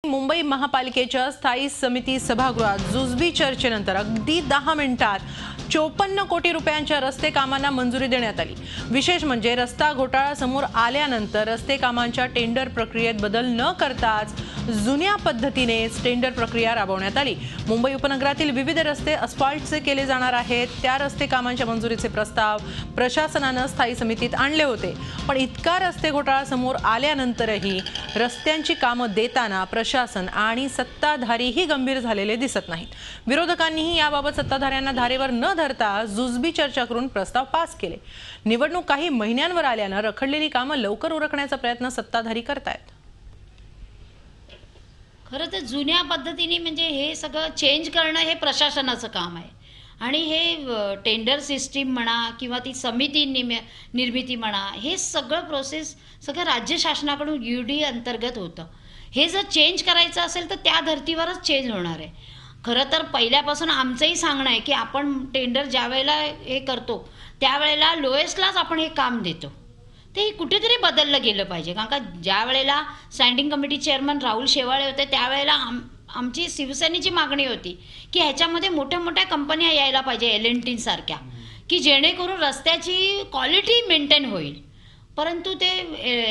मुंबई महापालिकेच्या स्थायी समिती सभागृहात जुजबी चर्चेनंतर अगदी 10 मिनिटात 54 कोटी रुपयांच्या रस्ते कामांना मंजुरी देण्यात आली। विशेष म्हणजे रस्ता घोटाळा समोर आल्यानंतर रस्ते कामांच्या टेंडर प्रक्रियेत बदल न करताच जुन्या पद्धतीने टेंडर प्रक्रिया राबवण्यात आली। मुंबई उपनगरातील विविध रस्ते अस्फाल्टचे केले जाणार आहेत। त्या रस्ते कामांच्या मंजुरीचे प्रस्ताव प्रशासनाने स्थायी समितीत आणले होते, पण इतका रस्ते घोटाळा समोर आल्यानंतरही रस्त्यांची कामे देताना प्रशासन आणि सत्ताधारीही गंभीर झालेले दिसत नाहीत। विरोधकांनीही याबाबत सत्ताधाऱ्यांना धारेवर न धरता जुजबी चर्चा करून प्रस्ताव पास केले। निवडणूक काही महिन्यांवर आल्याने रखडलेली कामे लवकर उरकण्याचा प्रयत्न सत्ताधारी करतायत। खरं तर जुन्या पद्धतीने म्हणजे हे सगळं चेंज करणं हे प्रशासनाचं काम आहे आणि हे टेंडर सिस्टीम म्हणा किंवा ती समिती निर्मिती म्हणा, हे सगळं प्रोसेस सगळं राज्य शासनाकडून UD अंतर्गत होतं। हे जर चेंज करायचं असेल तर त्या धर्तीवरच चेंज होणार आहे। खरं तर पहिल्यापासून आमचंही सांगणं आहे की आपण टेंडर ज्या वेळेला हे करतो त्यावेळेला लोएस्टलाच आपण हे काम देतो, ते कुठेतरी बदललं गेलं पाहिजे। कारण का ज्या वेळेला standing committee chairman Rahul Shewale होते त्यावेळेला आमची शिवसेनेची मागणी होती की ह्याच्यामध्ये मोठ्या मोठ्या कंपन्या यायला पाहिजे, L&T सारख्या, की जेणेकरून रस्त्याची क्वालिटी मेंटेन होईल। परंतु ते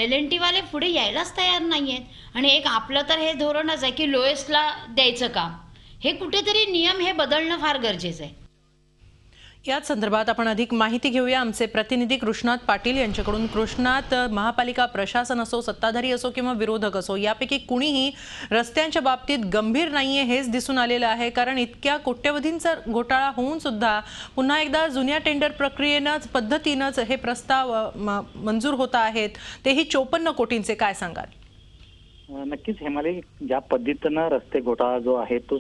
L&T वाले पुढे यायलाच तयार नाही आहेत आणि एक आपलं तर हे धोरणच आहे की लोएस्टला द्यायचं काम। हे कुठेतरी नियम हे बदलणं फार गरजेचं आहे। याच संदर्भात आपण अधिक माहिती घेऊया आमचे प्रतिनिधी कृष्णात पाटील यांच्याकडून। कृष्णात, महापालिका प्रशासन असो, सत्ताधारी असो किंवा विरोधक असो, यापैकी कुणीही रस्त्यांच्या बाबतीत गंभीर नाहीये हेच दिसून आलेलं आहे। कारण इतक्या कोट्यवधींचा घोटाळा होऊन सुद्धा पुन्हा एकदा जुन्या टेंडर प्रक्रियेनंच पद्धतीनंच हे प्रस्ताव मंजूर होत आहेत, तेही 54 कोटींचे। काय सांगाल? नक्कीच हेमाली, ज्या पद्धतीनं रस्ते घोटाळा जो आहे तो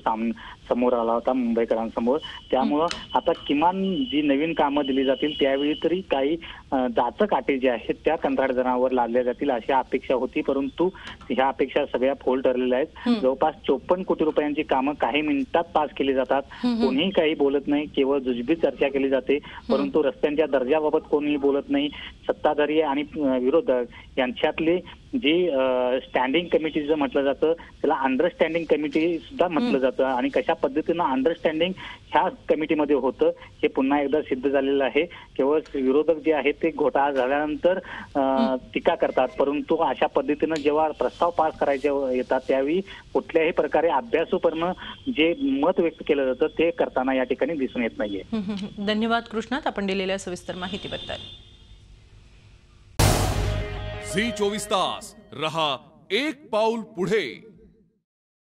समोर आला होता मुंबईकरांसमोर, त्यामुळं आता किमान जी नवीन कामं दिली जातील त्यावेळी तरी काही जाचकाटे जे आहेत त्या कंत्राटदारावर लादल्या जातील अशी अपेक्षा होती, परंतु ह्या अपेक्षा सगळ्या फोल ठरलेल्या आहेत। जवळपास 54 कोटी रुपयांची कामं काही मिनिटात पास केली जातात। कोणीही काही बोलत नाही, केवळ जुजबी चर्चा केली जाते, परंतु रस्त्यांच्या दर्जाबाबत कोणीही बोलत नाही। सत्ताधारी आणि विरोधक यांच्यातले जे स्टँडिंग कमिटी जे म्हटलं जातं त्याला अंडरस्टँडिंग कमिटी सुद्धा म्हटलं जातं आणि कशा पद्धतीनं अंडरस्टँडिंग ह्या कमिटीमध्ये होतं हे पुन्हा एकदा सिद्ध झालेलं आहे। केवळ विरोधक जे आहेत ते घोटाळा झाल्यानंतर टीका करतात, परंतु अशा पद्धतीनं जेव्हा प्रस्ताव पास करायचे येतात त्यावेळी कुठल्याही प्रकारे अभ्यासूपर्ण जे मत व्यक्त केलं जातं ते करताना या ठिकाणी दिसून येत नाहीये। धन्यवाद कृष्णात, आपण दिलेल्या सविस्तर माहितीबद्दल। झी 24 तास रहा एक पाऊल पुढे।